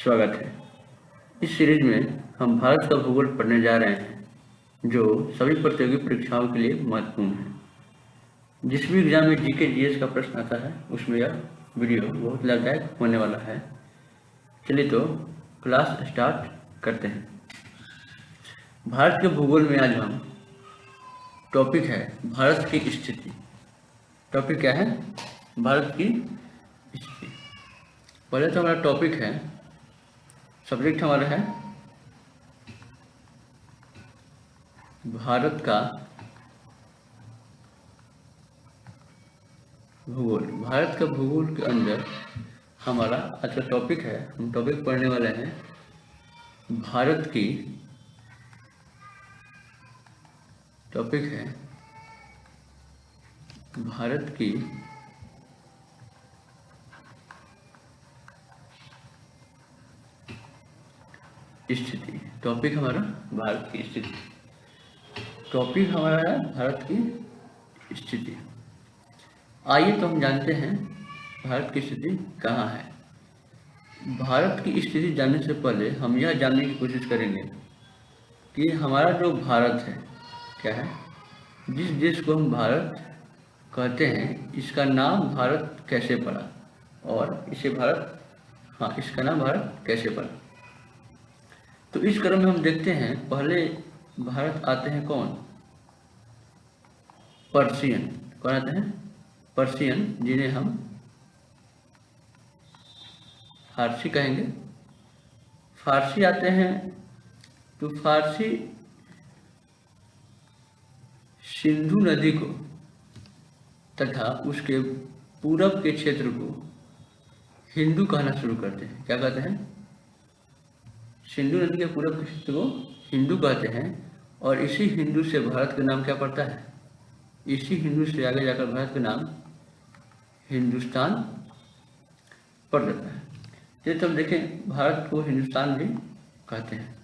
स्वागत है। इस सीरीज में हम भारत का भूगोल पढ़ने जा रहे हैं जो सभी प्रतियोगी परीक्षाओं के लिए महत्वपूर्ण है। जिस भी एग्जाम में जीके जीएस का प्रश्न आता है उसमें यह वीडियो बहुत लाभदायक होने वाला है। चलिए तो क्लास स्टार्ट करते हैं। भारत के भूगोल में आज हम टॉपिक है भारत की स्थिति। टॉपिक क्या है? भारत की स्थिति। पहले तो हमारा टॉपिक है, सब्जेक्ट हमारा है भारत का भूगोल। भारत का भूगोल के अंदर हमारा आज का टॉपिक है, हम टॉपिक पढ़ने वाले हैं भारत की, टॉपिक है भारत की स्थिति। टॉपिक हमारा भारत की स्थिति। टॉपिक हमारा है भारत की स्थिति। आइए तो हम जानते हैं भारत की स्थिति कहाँ है। भारत की स्थिति जानने से पहले हम यह जानने की कोशिश करेंगे कि हमारा जो भारत है क्या है। जिस देश को हम भारत कहते हैं इसका नाम भारत कैसे पड़ा और इसे इसका नाम भारत कैसे पड़ा। तो इस क्रम में हम देखते हैं पहले भारत आते हैं कौन? पर्शियन। कौन आते हैं? पर्शियन, जिन्हें हम फारसी कहेंगे। फारसी आते हैं तो फारसी सिंधु नदी को तथा उसके पूरब के क्षेत्र को हिंदू कहना शुरू करते हैं। क्या कहते हैं? सिंधु नदी के पूरब के क्षेत्र को हिंदू कहते हैं और इसी हिंदू से भारत का नाम क्या पड़ता है? इसी हिंदू से आगे जाकर भारत का नाम हिंदुस्तान पड़ जाता है। जैसे हम देखें भारत को हिंदुस्तान भी कहते हैं।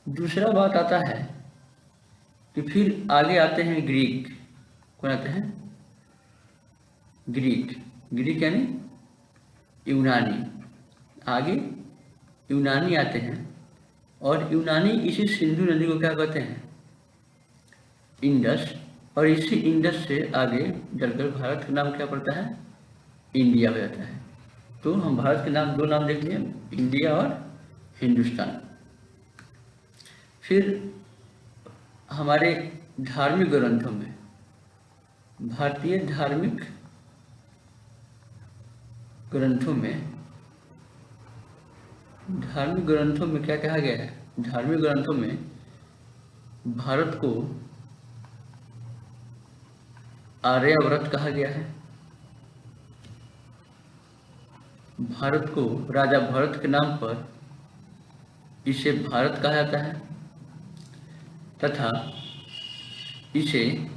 दूसरा बात आता है कि फिर आगे आते हैं ग्रीक। कौन आते हैं? ग्रीक। ग्रीक यानी यूनानी। आगे यूनानी आते हैं और यूनानी इसी सिंधु नदी को क्या कहते हैं? इंडस। और इसी इंडस से आगे चलकर भारत का नाम क्या पड़ता है? इंडिया हो जाता है। तो हम भारत के नाम, दो नाम देख लिए, इंडिया और हिंदुस्तान। फिर हमारे धार्मिक ग्रंथों में, भारतीय धार्मिक ग्रंथों में क्या कहा गया है? धार्मिक ग्रंथों में भारत को आर्यावर्त कहा गया है। भारत को राजा भरत के नाम पर इसे भारत कहा जाता है तथा इसे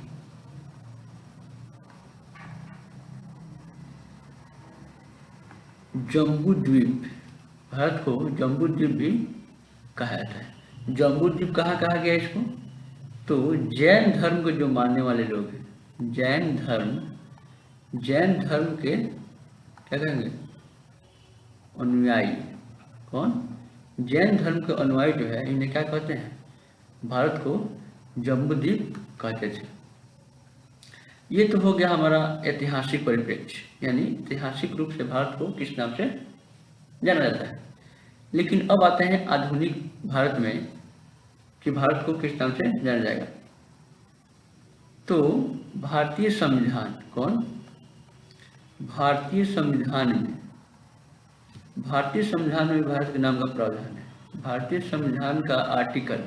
जम्बू द्वीप, भारत को जम्बू द्वीप भी कहा जाता है। जम्बू द्वीप कहाँ कहा गया इसको? तो जैन धर्म के जो मानने वाले लोग हैं, जैन धर्म के क्या कहेंगे? अनुयायी। कौन? जैन धर्म के अनुयायी जो है, इन्हें क्या कहते हैं? भारत को जम्बू द्वीप कहते थे। ये तो हो गया हमारा ऐतिहासिक परिप्रेक्ष्य, यानी ऐतिहासिक रूप से भारत को किस नाम से जाना जाता है। लेकिन अब आते हैं आधुनिक भारत में कि भारत को किस नाम से जाना जाएगा। तो भारतीय संविधान, कौन? भारतीय संविधान में भारत के नाम का प्रावधान है। भारतीय संविधान का आर्टिकल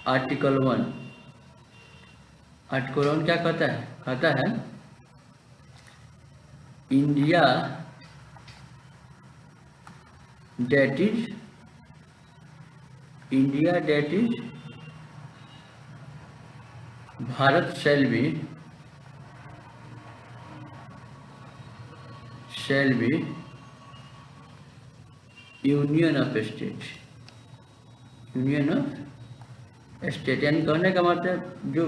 1 क्या कहता है? कहता है India that is Bharat shall be union of state. यानी कहने का मतलब जो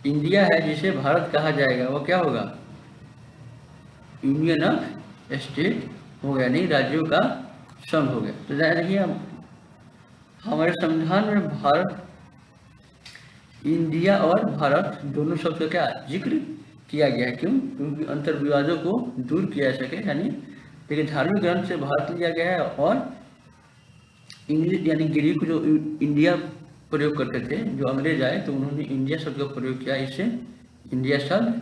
इंडिया है जिसे भारत कहा जाएगा वो क्या होगा? यूनियन ऑफ स्टेट हो गया, नहीं राज्यों का संघ हो गया। तो देखिए हमारे संविधान में भारत, इंडिया और भारत दोनों शब्द का क्या जिक्र किया गया है। क्यों? क्योंकि अंतर विवादों को दूर किया जा सके। यानी देखिए धार्मिक ग्रंथ से भारत लिया गया है और इंग्लिश यानी ग्रीक जो इंडिया प्रयोग करते थे, जो अंग्रेज आए तो उन्होंने इंडिया शब्द का प्रयोग किया, इससे इंडिया शब्द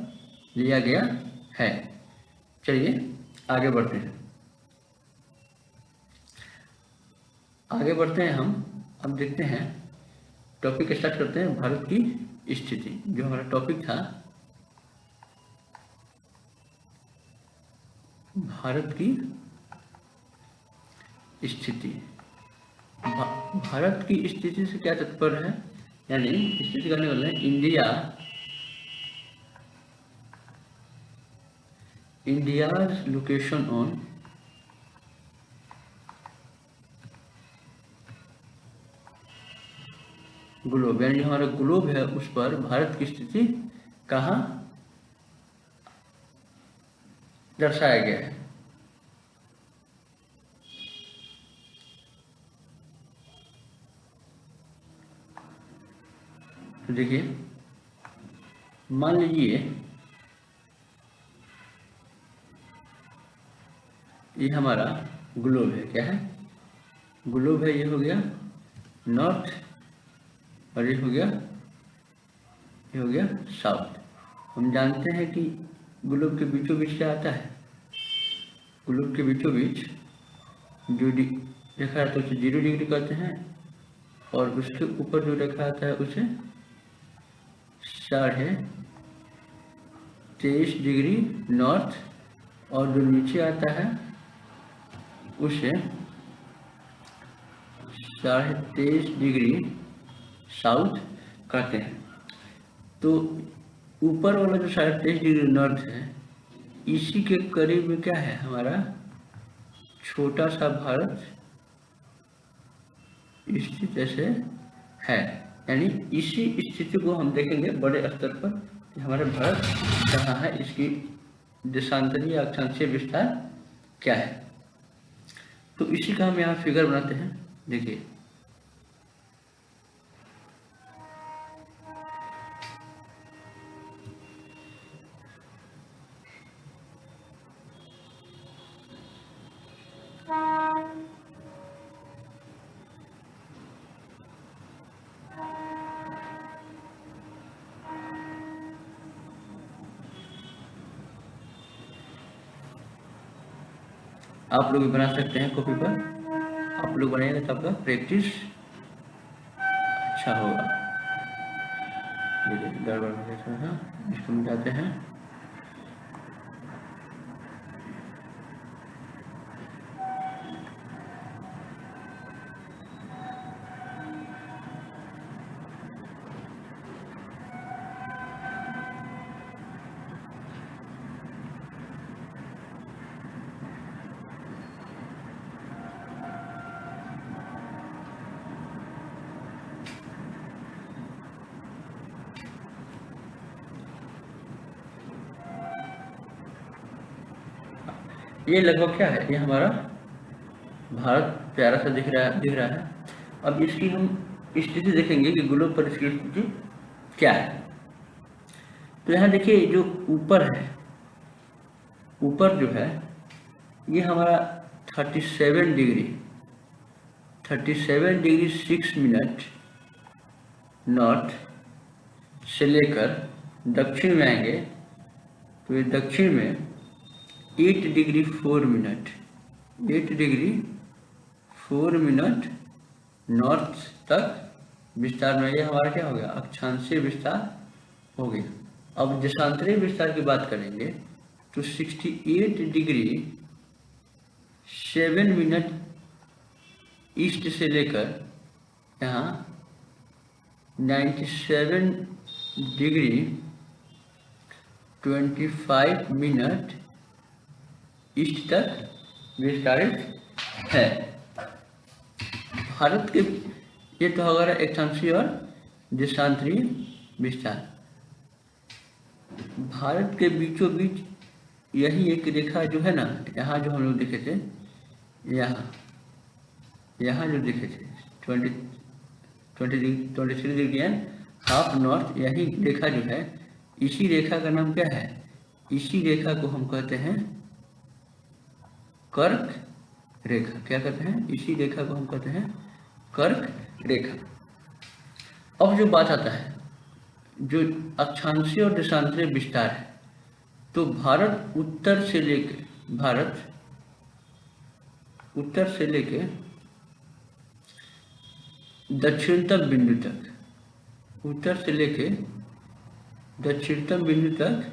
लिया गया है। चलिए आगे बढ़ते हैं, आगे बढ़ते हैं हम। अब देखते हैं, टॉपिक स्टार्ट करते हैं, भारत की स्थिति। जो हमारा टॉपिक था भारत की स्थिति। भारत की स्थिति से क्या तात्पर्य है? यानी स्थिति करने वाले इंडियाज लोकेशन ऑन ग्लोब, यानी हमारा ग्लोब है उस पर भारत की स्थिति कहाँ दर्शाया गया है। तो देखिए मान लीजिए ये हमारा ग्लोब है, क्या है? ग्लोब है, ये हो गया नॉर्थ और ये हो गया साउथ। हम जानते हैं कि ग्लोब के बीचों बीच क्या आता है? ग्लोब के बीचों बीच जो रेखा आता है उसे 0 डिग्री कहते हैं, और उसके ऊपर जो रेखा आता है उसे 23.5 डिग्री नॉर्थ, और जो नीचे आता है उसे 23.5 डिग्री साउथ कहते हैं। तो ऊपर वाला जो 23.5 डिग्री नॉर्थ है, इसी के करीब में क्या है? हमारा छोटा सा भारत स्थित ऐसे है। यानी इसी स्थिति को हम देखेंगे बड़े स्तर पर कि हमारे भारत कहाँ है, इसकी देशांतरीय अक्षांशीय विस्तार क्या है। तो इसी का हम यहाँ फिगर बनाते हैं। देखिए आप लोग भी बना सकते हैं कॉपी पर, आप लोग बनाएंगे तो आपका प्रैक्टिस अच्छा होगा। देखिए गड़बड़ हो गया थोड़ा सा, इसको मिटाते हैं। ये लगभग क्या है? ये हमारा भारत प्यारा सा दिख रहा है। अब इसकी हम स्थिति देखेंगे कि ग्लोब पर इसकी स्थिति क्या है। तो यहाँ देखिए जो ऊपर है, ऊपर जो है ये हमारा 37 डिग्री 6 मिनट नॉर्थ से लेकर दक्षिण में आएंगे तो ये दक्षिण में 8 डिग्री 4 मिनट नॉर्थ तक विस्तार में। ये हमारा क्या हो गया? अक्षांशीय विस्तार हो गया। अब देशांतरीय विस्तार की बात करेंगे तो 68 डिग्री 7 मिनट ईस्ट से लेकर यहाँ 97 डिग्री 25 मिनट ईस्ट तक विस्तारित है। भारत के ये तो हमारा अक्षांशीय और देशांतरीय विस्तार। भारत के बीचों बीच यही एक रेखा जो है ना, यहाँ जो हम लोग देखे थे, यहाँ जो देखे थे 23 डिग्री एंड हाफ नॉर्थ, यही रेखा जो है, इसी रेखा का नाम क्या है? इसी रेखा को हम कहते हैं कर्क रेखा। क्या कहते हैं? इसी रेखा को हम कहते हैं कर्क रेखा। अब जो बात आता है जो अक्षांशीय और देशांतरीय विस्तार है, तो भारत उत्तर से लेके दक्षिणतम बिंदु तक, उत्तर से लेके दक्षिणतम बिंदु तक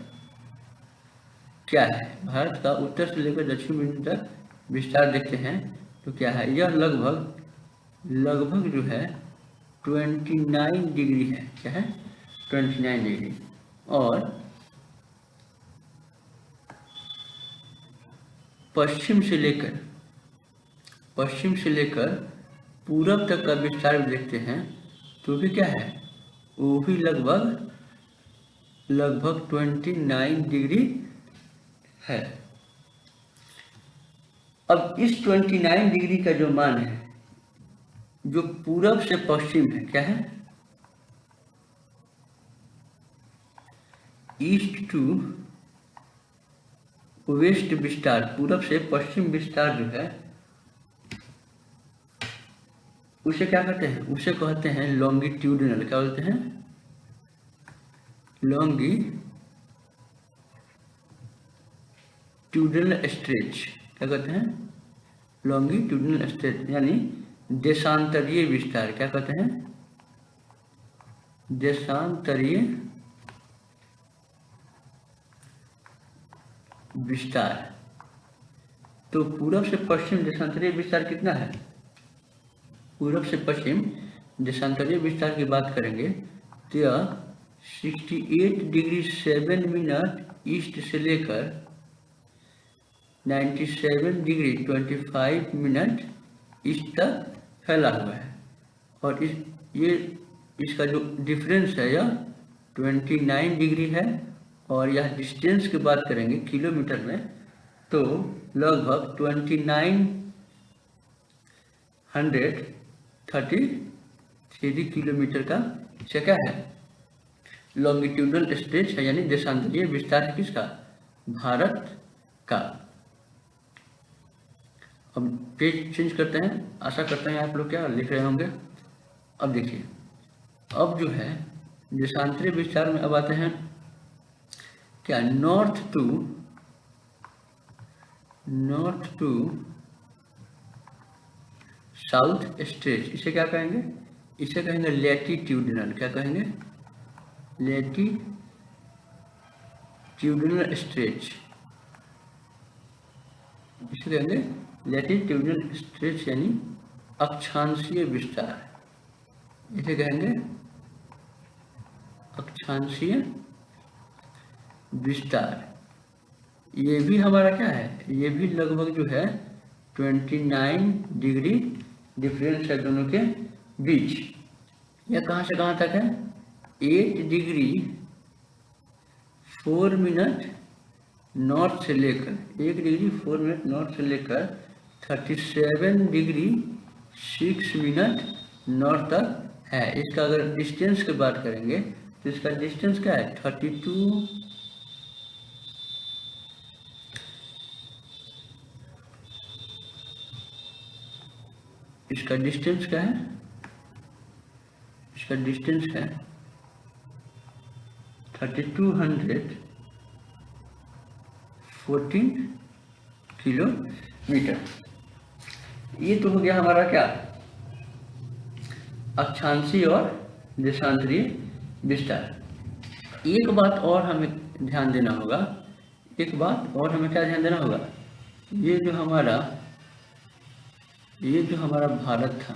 क्या है? भारत का उत्तर से लेकर दक्षिण बिंदु तक विस्तार देखते हैं तो क्या है? यह लगभग जो है 29 डिग्री है। क्या है? 29 डिग्री। और पश्चिम से लेकर पूरब तक का विस्तार भी देखते हैं तो भी क्या है? वो भी लगभग 29 डिग्री है। अब इस 29 डिग्री का जो मान है, जो पूरब से पश्चिम है, क्या है? ईस्ट टू वेस्ट विस्तार, पूरब से पश्चिम विस्तार जो है, उसे क्या कहते हैं? उसे कहते हैं लॉन्गिट्यूडिनल। क्या बोलते हैं? Longitudinal stretch. क्या कहते हैं? लॉन्गिट्यूडिनल स्ट्रेच, यानी देशांतरीय विस्तार। क्या कहते हैं? देशांतरीय विस्तार। तो पूरब से पश्चिम देशांतरीय विस्तार कितना है? पूरब से पश्चिम देशांतरीय विस्तार की बात करेंगे तो यह 68 डिग्री 7 मिनट ईस्ट से लेकर 97 डिग्री 25 मिनट ईस्ट तक फैला हुआ है। और इसका जो डिफरेंस है यह 29 डिग्री है। और यह डिस्टेंस की बात करेंगे किलोमीटर में तो लगभग 2933 किलोमीटर का क्या है? लॉन्गिट्यूडनल स्ट्रेच है, यानी देशांतरीय विस्तार है। किसका? भारत का। अब पेज चेंज करते हैं। आशा करते हैं आप लोग क्या लिख रहे होंगे। अब देखिए, अब जो है देशांतरीय विस्तार में अब आते हैं क्या? North to south stretch. इसे क्या कहेंगे? इसे कहेंगे लैटिट्यूडिनल। क्या कहेंगे? Latitudinal stretch. इसे कहेंगे लैटिट्यूडिनल स्ट्रेच, यानी अक्षांशीय विस्तार। इसे कहेंगे अक्षांशीय विस्तार। ये भी हमारा क्या है? ये भी लगभग जो है 29 डिग्री डिफरेंस है दोनों के बीच। यह कहाँ से कहाँ तक है? 8 डिग्री 4 मिनट नॉर्थ से लेकर 1 डिग्री 4 मिनट नॉर्थ से लेकर 37 डिग्री 6 मिनट नॉर्थ तक है। इसका अगर डिस्टेंस की बात करेंगे तो इसका डिस्टेंस क्या है? 32 इसका डिस्टेंस क्या है? इसका डिस्टेंस है 3214 किलोमीटर। ये तो हो गया हमारा क्या? अक्षांशीय और देशांतरीय विस्तार। एक बात और हमें ध्यान देना होगा। एक बात और हमें क्या ध्यान देना होगा? ये जो हमारा भारत था,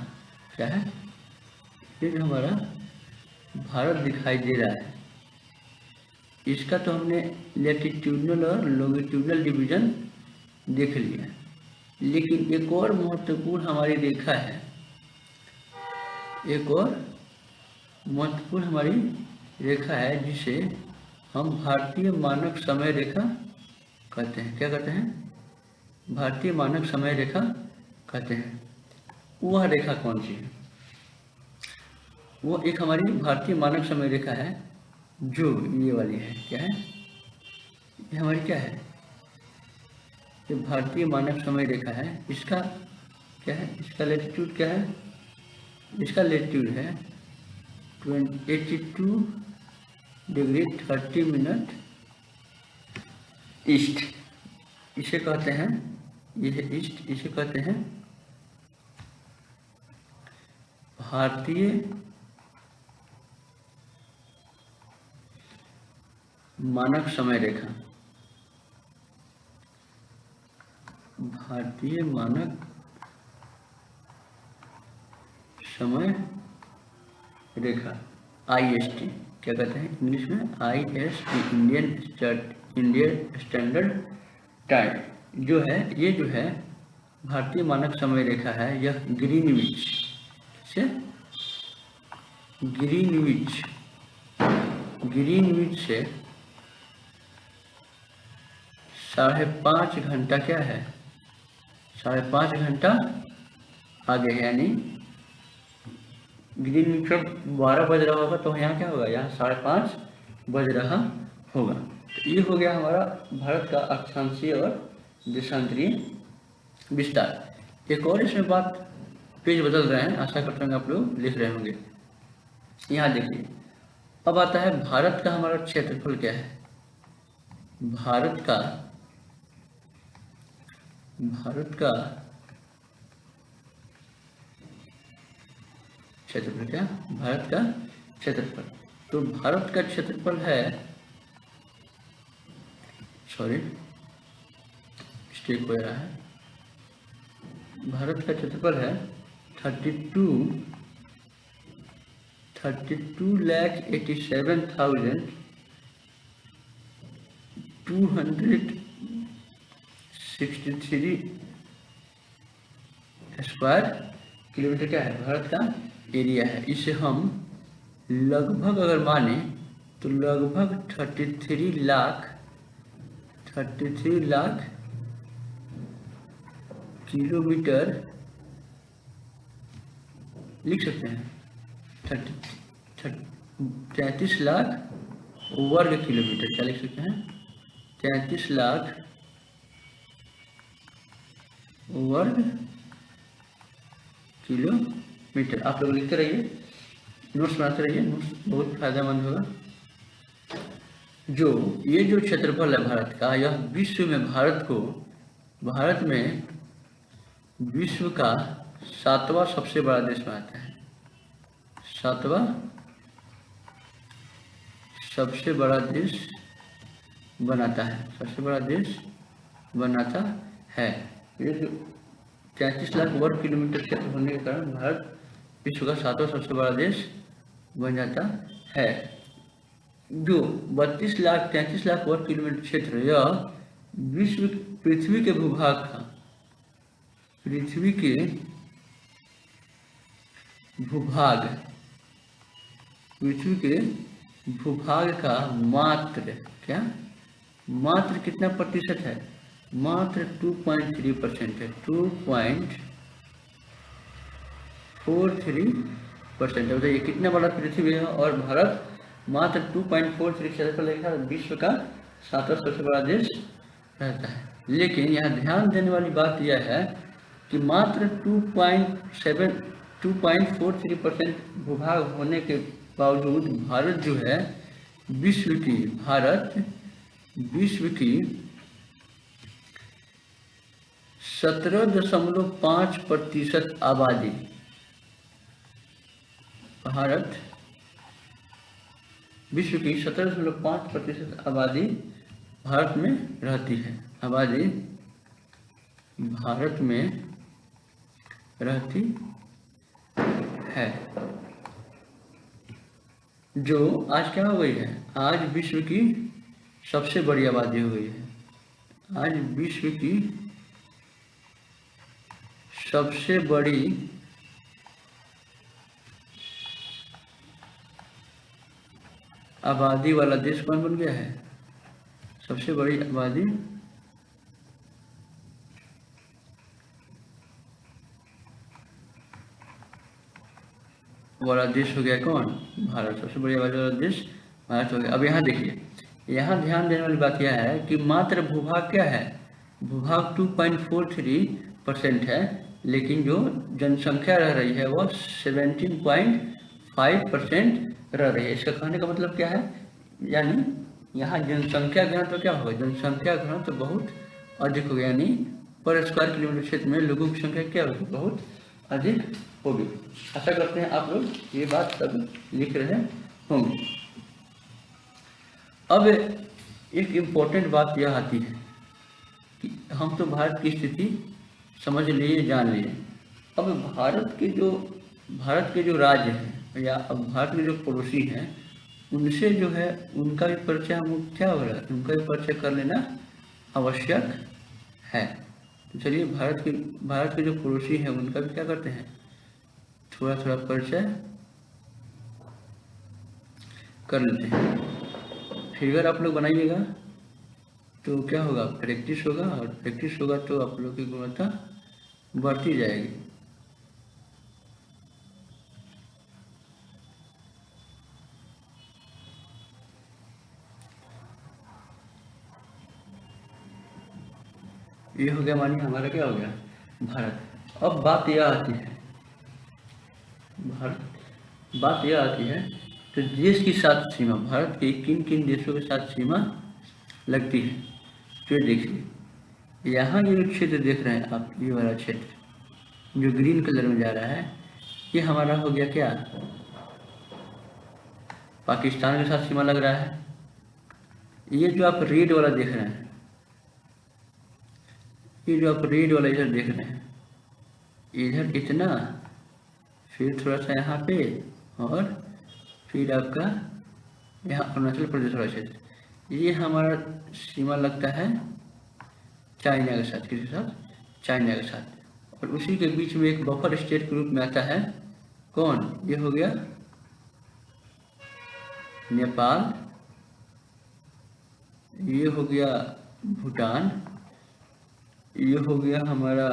क्या है? ये जो हमारा भारत दिखाई दे रहा है, इसका तो हमने लैटिट्यूडनल और लॉन्गिट्यूडनल डिवीजन देख लिया। लेकिन एक और महत्वपूर्ण हमारी रेखा है, एक और महत्वपूर्ण हमारी रेखा है जिसे हम भारतीय मानक समय रेखा कहते हैं। क्या कहते हैं? भारतीय मानक समय रेखा कहते हैं। वह रेखा कौन सी है? वो एक हमारी भारतीय मानक समय रेखा है, जो ये वाली है। क्या है ये? हमारी क्या है? ये भारतीय मानक समय रेखा है। इसका क्या है? इसका लेटीट्यूड क्या है? इसका लेटीट्यूड है 82 डिग्री 30 मिनट ईस्ट। इसे कहते हैं, ये है ईस्ट, इसे कहते हैं भारतीय मानक समय रेखा। भारतीय मानक समय रेखा, IST। क्या कहते हैं इंग्लिश में? IST, Indian standard time. जो है ये जो है भारतीय मानक समय रेखा है, यह ग्रीनविच से ग्रीनविच से 5.5 घंटा क्या है? 5.5 घंटा आगे है। यानी ग्रीनविच पर 12 बज रहा होगा, तो यहाँ क्या होगा? यहाँ 5:30 बज रहा होगा। तो ये हो गया हमारा भारत का अक्षांशीय और देशांतरीय विस्तार। एक और इसमें बात, पेज बदल रहे हैं, आशा करते हैं आप लोग लिख रहे होंगे। यहाँ देखिए, अब आता है भारत का हमारा क्षेत्रफल क्या है? भारत का क्षेत्रफल क्या? भारत का क्षेत्रफल। तो भारत का क्षेत्रफल है, सॉरी मिस्टेक हो रहा है, भारत का क्षेत्रफल है 32,82,263 स्क्वायर किलोमीटर क्या है? भारत का एरिया है। इसे हम लगभग अगर माने तो लगभग 33 लाख किलोमीटर लिख सकते हैं। 33 लाख वर्ग किलोमीटर क्या लिख सकते हैं? 33 लाख वर्ग किलोमीटर। आप लोग लिखते रहिए, नोट्स बनाते रहिए, नोट्स बहुत फायदेमंद होगा। जो ये जो क्षेत्रफल है भारत का, यह विश्व में भारत में विश्व का 7वां सबसे बड़ा देश बनाता है। 7वां सबसे बड़ा देश बनाता है, सबसे बड़ा देश बनाता है। ये जो 33 लाख वर्ग किलोमीटर क्षेत्र होने के कारण भारत विश्व का 7वां सबसे बड़ा देश बन जाता है। जो 33 लाख वर्ग किलोमीटर क्षेत्र, यह पृथ्वी के भूभाग का, पृथ्वी के भूभाग का मात्र कितना प्रतिशत है? मात्र 2.3% है। 2.43%। बताइए कितना बड़ा पृथ्वी है और भारत मात्र 2.43 क्षेत्रफल रेखा विश्व का 7वां सबसे बड़ा देश रहता है। लेकिन यहाँ ध्यान देने वाली बात यह है कि मात्र 2.43% भूभाग होने के बावजूद भारत जो है विश्व की 17.5% आबादी, भारत विश्व की 17.5% आबादी भारत में रहती है। आबादी भारत में रहती है। जो आज क्या हो गई है? आज विश्व की सबसे बड़ी आबादी हो गई है। आज विश्व की सबसे बड़ी आबादी वाला देश कौन बन गया है? सबसे बड़ी आबादी वाला देश हो गया कौन? भारत। सबसे बड़ी आबादी वाला देश भारत हो गया। अब यहाँ देखिए, यहाँ ध्यान देने वाली बात यह है कि मात्र भूभाग क्या है? भूभाग 2.43% है, लेकिन जो जनसंख्या रह रही है वो 17.5% रह रही है। इसका कहने का मतलब क्या है? यानी यहाँ जनसंख्या घनत्व क्या होगा? जनसंख्या घनत्व बहुत अधिक होगा, यानी पर स्क्वायर किलोमीटर क्षेत्र में लोगों की संख्या क्या होगी? बहुत अधिक होगी। आशा करते हैं आप लोग ये बात सब लिख रहे होंगे। अब एक इम्पोर्टेंट बात यह आती है कि हम तो भारत की स्थिति समझ लिए, जान लिए। अब भारत के जो राज्य हैं या अब भारत के जो पड़ोसी हैं, उनसे जो है उनका भी परिचय हम क्या हो रहा है, उनका भी परिचय कर लेना आवश्यक है। तो चलिए भारत के जो पड़ोसी हैं उनका भी क्या करते हैं, थोड़ा थोड़ा परिचय कर लेते हैं। फिगर आप लोग बनाइएगा तो क्या होगा, प्रैक्टिस होगा, और प्रैक्टिस होगा तो आप लोग की गुणवत्ता बढ़ती जाएगी। ये हो गया, मानिए हमारा क्या हो गया, भारत। अब बात यह आती है तो देश की साथ सीमा, भारत के किन किन देशों के साथ सीमा लगती है। तो ये देखिए, यहाँ ये जो क्षेत्र देख रहे हैं आप, ये वाला क्षेत्र जो ग्रीन कलर में जा रहा है, ये हमारा हो गया क्या, पाकिस्तान के साथ सीमा लग रहा है। ये जो आप रेड वाला देख रहे हैं, ये जो आप रेड वाला इधर देख रहे हैं, इधर इतना, फिर थोड़ा सा यहाँ पे, और फिर आपका यहाँ अरुणाचल प्रदेश वाला क्षेत्र, ये हमारा सीमा लगता है चाइना के साथ। किसके साथ? चाइना के साथ। और उसी के बीच में एक बफर स्टेट के रूप में आता है कौन, ये हो गया नेपाल, ये हो गया भूटान, ये हो गया हमारा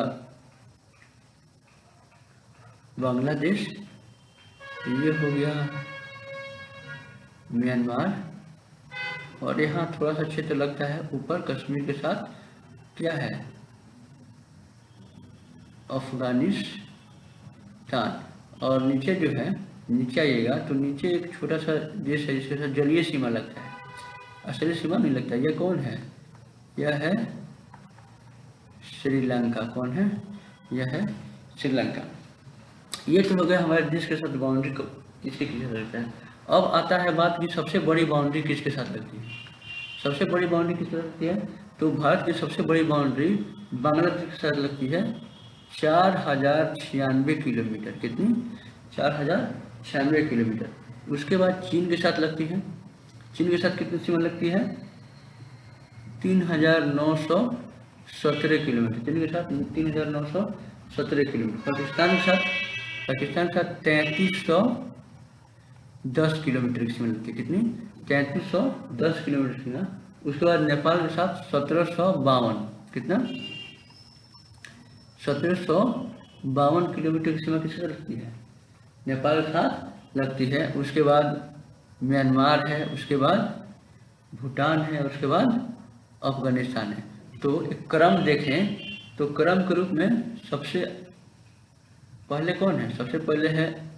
बांग्लादेश, ये हो गया म्यांमार, और यहाँ थोड़ा सा क्षेत्र लगता है ऊपर कश्मीर के साथ, क्या है, अफगानिस्तान। और नीचे जो है, नीचे आइएगा तो नीचे एक छोटा सा देश है जिसके साथ जलीय सीमा लगता है, असली सीमा नहीं लगता। यह कौन है? यह है श्रीलंका। कौन है? यह है श्रीलंका। ये तो हो गया हमारे देश के साथ बाउंड्री को किसके साथ लगता है। अब आता है बात की सबसे बड़ी बाउंड्री किसके साथ लगती है। सबसे बड़ी बाउंड्री किसके साथ लगती है? तो भारत की सबसे बड़ी बाउंड्री बांग्लादेश के साथ लगती है 4096 किलोमीटर। कितनी? 4096 किलोमीटर। उसके बाद चीन के साथ लगती है। चीन के साथ कितनी सीमा लगती है? 3917 किलोमीटर। चीन के साथ 3917 किलोमीटर। पाकिस्तान के साथ 3310 किलोमीटर की सीमा लगती है। कितनी? 3310 किलोमीटर सीमा। उसके बाद नेपाल के साथ 1752। कितना? 1752 किलोमीटर की सीमा किसके साथ लगती है? नेपाल के साथ लगती है। उसके बाद म्यांमार है, उसके बाद भूटान है, उसके बाद अफगानिस्तान है। तो एक क्रम देखें तो क्रम के रूप में सबसे पहले कौन है? सबसे पहले है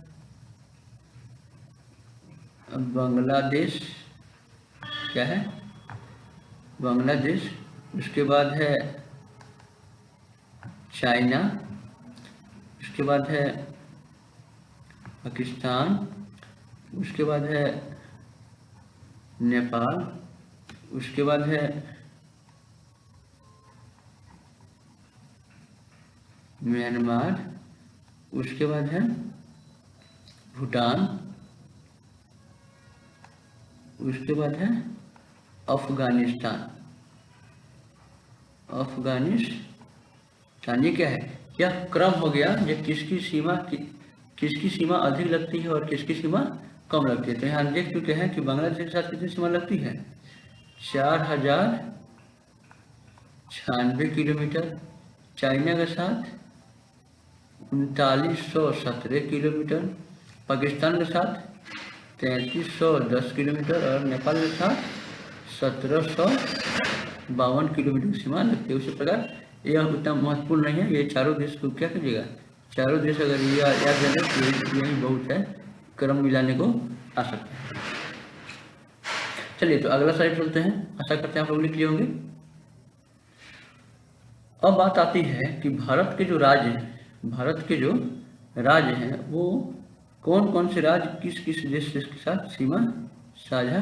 बांग्लादेश। क्या है? बांग्लादेश। उसके बाद है चाइना, उसके बाद है पाकिस्तान, उसके बाद है नेपाल, उसके बाद है म्यांमार, उसके बाद है भूटान, उसके बाद है अफगानिस्तान। अफगानिस्तान ये क्या है? यह क्रम हो गया ये किसकी सीमा अधिक लगती है और किसकी सीमा कम लगती है। तो यहाँ देख चुके हैं कि बांग्लादेश के साथ कितनी सीमा लगती है? 4096 किलोमीटर। चाइना के साथ 3917 किलोमीटर। पाकिस्तान के साथ 3310 किलोमीटर और नेपाल के साथ 1752 किलोमीटर की सीमा लगती है। उसी प्रकार यह उतना महत्वपूर्ण नहीं है, ये चारों देश को क्या करिएगा, चारों देश अगर याद जाने तो यही बहुत है, क्रम मिलाने को आ सकते हैं। चलिए तो अगला स्लाइड चलते हैं, आशा करते हैं आप लोग लिख लिए होंगे। अब बात आती है कि भारत के जो राज्य हैं वो कौन कौन से राज्य किस किस देश के साथ सीमा साझा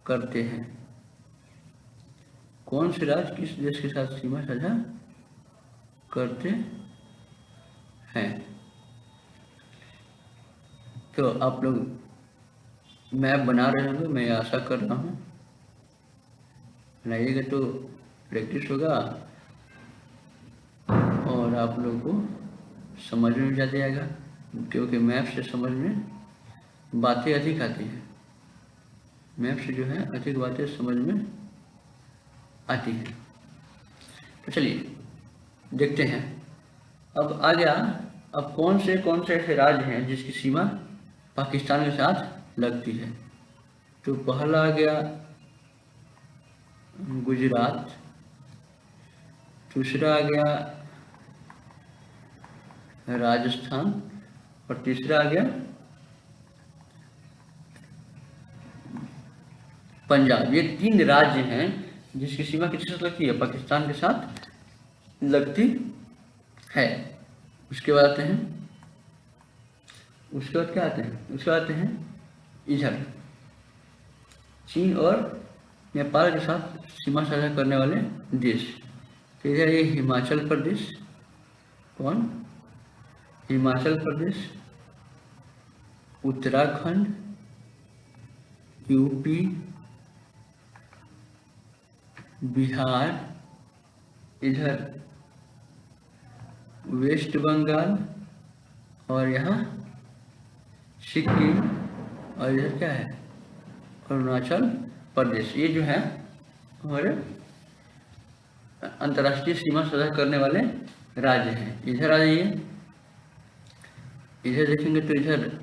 करते हैं, कौन से राज्य किस देश के साथ सीमा साझा करते हैं। तो आप लोग मैप बना रहे होंगे, मैं आशा कर रहा हूँ, बनाइएगा तो प्रैक्टिस होगा और आप लोगों को समझ में ज़्यादा आएगा, क्योंकि मैप से समझ में बातें अधिक आती हैं, मैप से जो है अधिक बातें समझ में आती हैं। तो चलिए देखते हैं, अब आ गया, अब कौन से ऐसे राज्य हैं जिसकी सीमा पाकिस्तान के साथ लगती है। तो पहला आ गया गुजरात, दूसरा आ गया राजस्थान और तीसरा आ गया पंजाब। ये 3 राज्य हैं जिसकी सीमा किसके साथ लगती है, पाकिस्तान के साथ लगती है। उसके बाद आते हैं, उसके बाद क्या आते हैं, उसके बाद आते हैं इधर चीन और नेपाल के साथ सीमा साझा करने वाले देश। तो इधर ये हिमाचल प्रदेश, कौन, हिमाचल प्रदेश, उत्तराखंड, यूपी, बिहार, इधर वेस्ट बंगाल और यहाँ सिक्किम और इधर क्या है अरुणाचल प्रदेश। ये जो है हमारे अंतर्राष्ट्रीय सीमा साझा करने वाले राज्य हैं। इधर आ जाइए, इधर देखेंगे तो इधर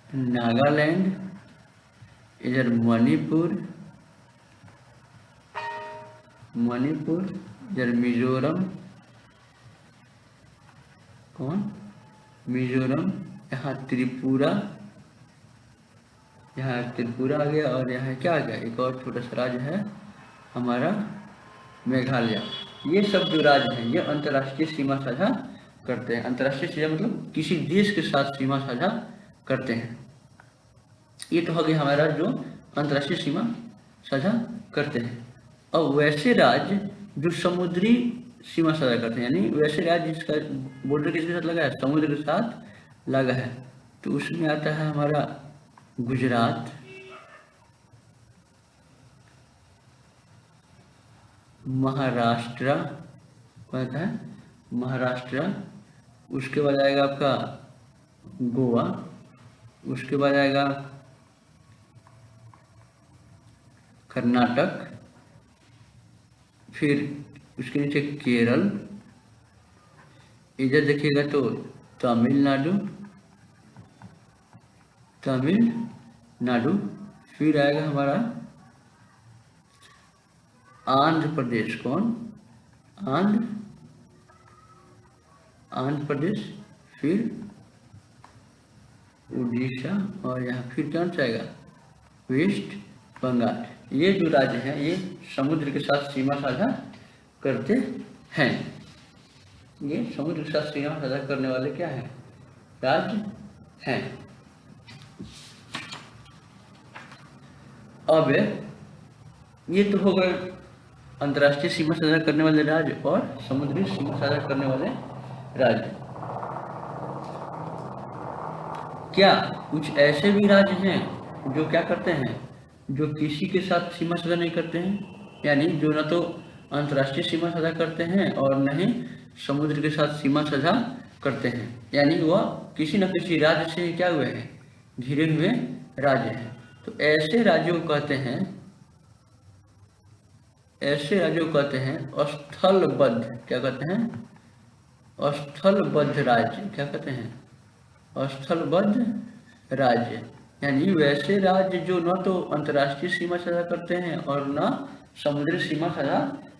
नागालैंड, इधर मणिपुर, इधर मिजोरम, कौन, मिजोरम, यहाँ त्रिपुरा, यहाँ त्रिपुरा आ गया और यहाँ क्या आ गया, एक और छोटा सा राज्य है हमारा मेघालय। ये सब जो राज्य हैं ये अंतर्राष्ट्रीय सीमा साझा करते हैं। अंतर्राष्ट्रीय सीमा मतलब किसी देश के साथ सीमा साझा करते हैं। ये तो हो गया हमारा जो अंतर्राष्ट्रीय सीमा साझा करते हैं। अब वैसे राज्य जो समुद्री सीमा साझा करते हैं, यानी वैसे राज्य जिसका बॉर्डर किसके साथ लगा है, समुद्र के साथ लगा है, तो उसमें आता है हमारा गुजरात, महाराष्ट्र, कहता है महाराष्ट्र, उसके बाद आएगा आपका गोवा, उसके बाद आएगा कर्नाटक, फिर उसके नीचे केरल, इधर देखिएगा तो तमिलनाडु, फिर आएगा हमारा आंध्र प्रदेश, कौन, आंध्र प्रदेश, फिर उड़ीसा और यहाँ फिर कौन सा आएगा वेस्ट बंगाल। ये जो राज्य हैं ये समुद्र के साथ सीमा साझा करते हैं। ये समुद्र के साथ सीमा साझा करने वाले क्या हैं, राज्य हैं। अब ये तो हो गए अंतर्राष्ट्रीय सीमा साझा करने वाले राज्य और समुद्री सीमा साझा करने वाले राज्य। क्या कुछ ऐसे भी राज्य हैं जो क्या करते हैं, जो किसी के साथ सीमा साझा नहीं करते हैं, यानी जो न तो अंतर्राष्ट्रीय सीमा साझा करते हैं और न ही समुद्र के साथ सीमा साझा करते हैं, यानी वह किसी न किसी राज्य से क्या हुए हैं, घिरे हुए राज्य हैं। तो ऐसे राज्यों को कहते हैं, स्थलबद्ध, क्या कहते हैं, स्थलबद्ध राज्य, क्या कहते हैं, स्थलबद्ध राज्य, यानी वैसे राज्य जो न तो अंतर्राष्ट्रीय सीमा साझा करते हैं और न समुद्री सीमा साझा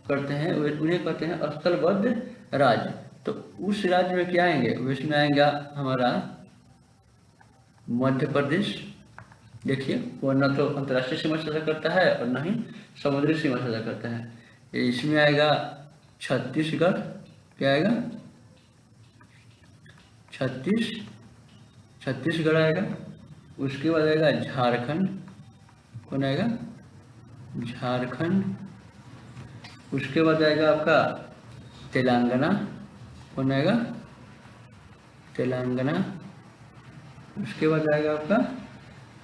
करते हैं, उन्हें कहते हैं स्थलबद्ध राज्य। तो उस राज्य में क्या आएंगे, उसमें आएगा हमारा मध्य प्रदेश। देखिए वो न तो अंतर्राष्ट्रीय सीमा साझा करता है और न ही समुद्री सीमा साझा करता है। इसमें आएगा छत्तीसगढ़, क्या आएगा, छत्तीसगढ़ आएगा। उसके बाद आएगा झारखंड, कौन आएगा, झारखंड। उसके बाद आएगा आपका तेलंगाना, कौन आएगा, तेलंगाना। उसके बाद आएगा आपका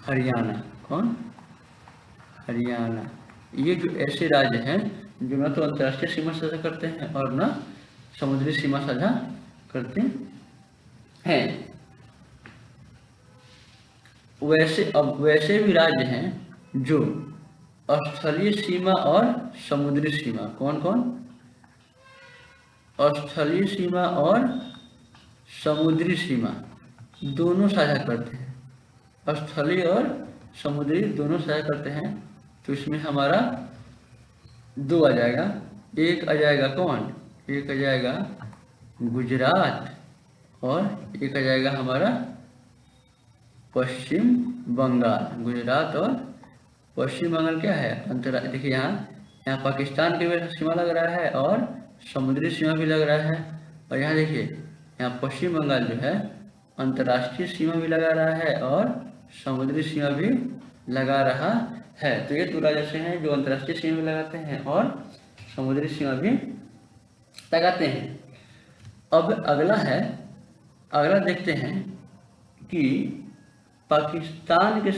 हरियाणा, कौन, हरियाणा। ये जो ऐसे राज्य हैं जो न तो अंतर्राष्ट्रीय सीमा साझा करते हैं और न समुद्री सीमा साझा करते हैं। वैसे भी राज्य हैं जो स्थलीय सीमा और समुद्री सीमा, कौन कौन, स्थलीय सीमा और समुद्री सीमा दोनों साझा करते हैं, स्थलीय और समुद्री दोनों साझा करते हैं। तो इसमें हमारा दो आ जाएगा, एक आ जाएगा कौन, एक आ जाएगा गुजरात और एक आ जाएगा हमारा पश्चिम बंगाल। गुजरात और पश्चिम बंगाल क्या है, अंतर्राष्ट्रीय। देखिए यहाँ पाकिस्तान के भी सीमा लग रहा है और समुद्री सीमा भी लग रहा है। और यहाँ देखिए यहाँ पश्चिम बंगाल जो है अंतर्राष्ट्रीय सीमा भी लगा रहा है और समुद्री सीमा भी लगा रहा है। तो ये दो राज्य ऐसे हैं जो अंतर्राष्ट्रीय सीमा भी लगाते हैं और समुद्री सीमा भी लगाते हैं। अब अगला देखते हैं कि पाकिस्तान के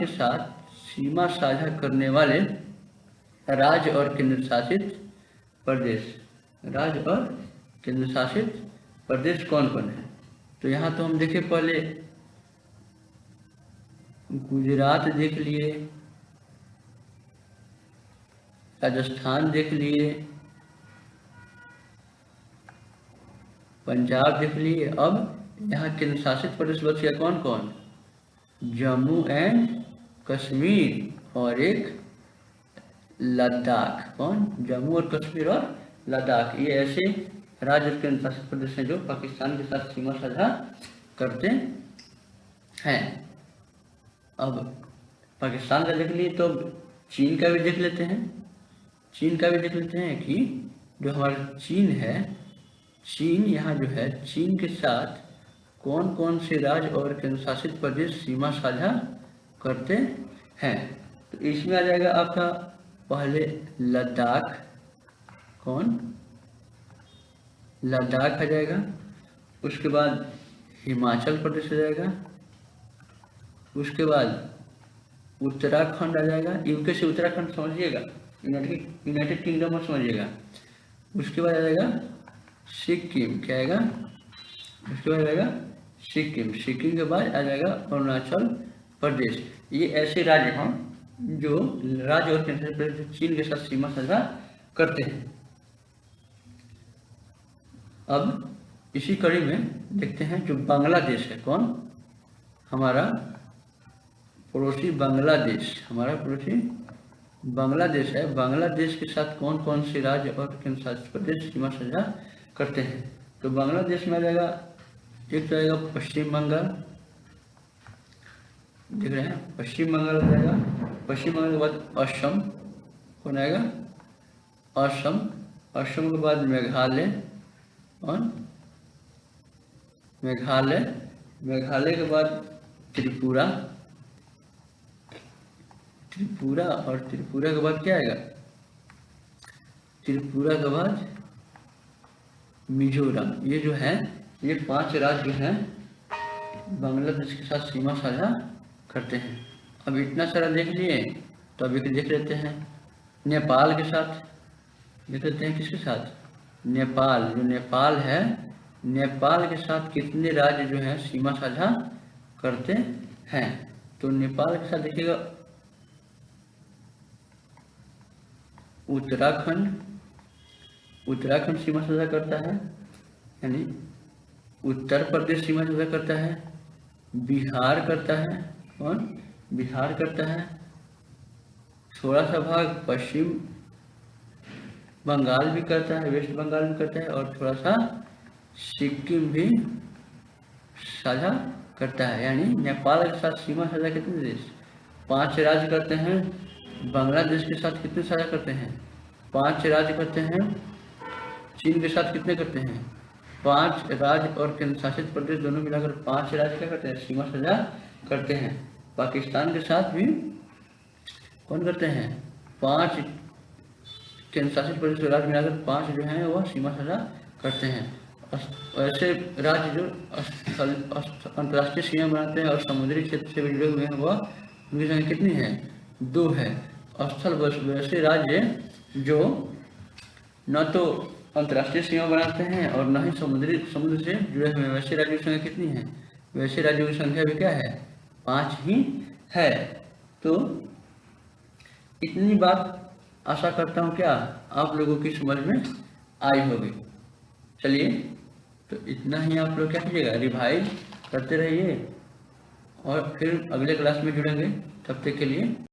साथ सीमा साझा करने वाले राज्य और केंद्र शासित प्रदेश कौन कौन है। तो यहाँ तो हम देखे पहले गुजरात देख लिए, राजस्थान देख लिए, पंजाब देख लिए। अब यहाँ केंद्र शासित प्रदेश बच गया कौन कौन, जम्मू एंड कश्मीर और एक लद्दाख, कौन, जम्मू और कश्मीर और लद्दाख। ये ऐसे राज्य और केंद्र शासित प्रदेश हैं जो पाकिस्तान के साथ सीमा साझा करते हैं। अब पाकिस्तान का देख लिए तो चीन का भी देख लेते हैं। कि जो हमारा चीन है, चीन यहाँ जो है, चीन के साथ कौन कौन से राज्य और केंद्र शासित प्रदेश सीमा साझा करते हैं। तो इसमें आ जाएगा आपका पहले लद्दाख, कौन, लद्दाख आ जाएगा। उसके बाद हिमाचल प्रदेश आ जाएगा। उसके बाद उत्तराखंड आ जाएगा। यूके से उत्तराखंड समझिएगा, यूनाइटेड किंगडम में समझिएगा। उसके बाद आ जाएगा सिक्किम, क्या आएगा, उसके बाद आएगा सिक्किम के बाद आ जाएगा अरुणाचल प्रदेश। ये ऐसे राज्य हैं जो राज्य और केंद्र शासित प्रदेश चीन के साथ सीमा साझा करते हैं। अब इसी कड़ी में देखते हैं जो बांग्लादेश है, कौन, हमारा पड़ोसी बांग्लादेश, है। बांग्लादेश के साथ कौन कौन से राज्य और केंद्र शासित प्रदेश सीमा साझा करते हैं। तो बांग्लादेश में आ जाएगा, एक तो आएगा पश्चिम बंगाल, देख रहे हैं, पश्चिम बंगाल आ जाएगा। पश्चिम बंगाल के बाद असम, कौन आएगा, असम के बाद मेघालय और मेघालय के बाद त्रिपुरा और त्रिपुरा के बाद क्या आएगा, त्रिपुरा के बाद मिजोरम। ये जो है, ये 5 राज्य जो हैं बांग्लादेश के साथ सीमा साझा करते हैं। अब इतना सारा देख लिए तो अभी देख लेते हैं नेपाल के साथ, देख लेते हैं किसके साथ, नेपाल। जो नेपाल है, नेपाल के साथ कितने राज्य जो हैं सीमा साझा करते हैं। तो नेपाल के साथ देखिएगा उत्तराखंड सीमा साझा करता है, यानी उत्तर प्रदेश सीमा साझा करता है, बिहार करता है, और बिहार करता है, थोड़ा सा भाग पश्चिम बंगाल भी करता है, वेस्ट बंगाल भी करता है, और थोड़ा सा सिक्किम भी साझा करता है। यानी नेपाल के साथ सीमा साझा कितने देश? 5 राज्य करते हैं। बांग्लादेश के साथ कितने साझा करते हैं? 5 राज्य करते हैं। चीन के साथ कितने करते हैं? 5 राज्य और केंद्र शासित प्रदेश दोनों मिलाकर 5 राज्य क्या करते हैं? सीमा साझा करते हैं। पाकिस्तान के साथ भी कौन करते हैं? 5 केंद्र शासित प्रदेश राज्य मिलाकर 5 जो हैं वह सीमा साझा करते हैं। ऐसे राज्य जो अंतर्राष्ट्रीय सीमा बनाते हैं और समुद्री क्षेत्र से जुड़े हुए हैं वह उनकी संख्या कितनी है? 2 है। स्थल वैसे राज्य जो न तो अंतर्राष्ट्रीय सीमा बनाते हैं और न ही समुद्र से जुड़े हुए हैं, वैसे राज्यों की संख्या कितनी है? वैसे राज्यों की संख्या भी क्या है? 5 ही है। तो इतनी बात आशा करता हूँ क्या आप लोगों की समझ में आई होगी। चलिए, तो इतना ही आप लोग क्या कीजिएगा, रिवाइज करते रहिए और फिर अगले क्लास में जुड़ेंगे। तब तक के लिए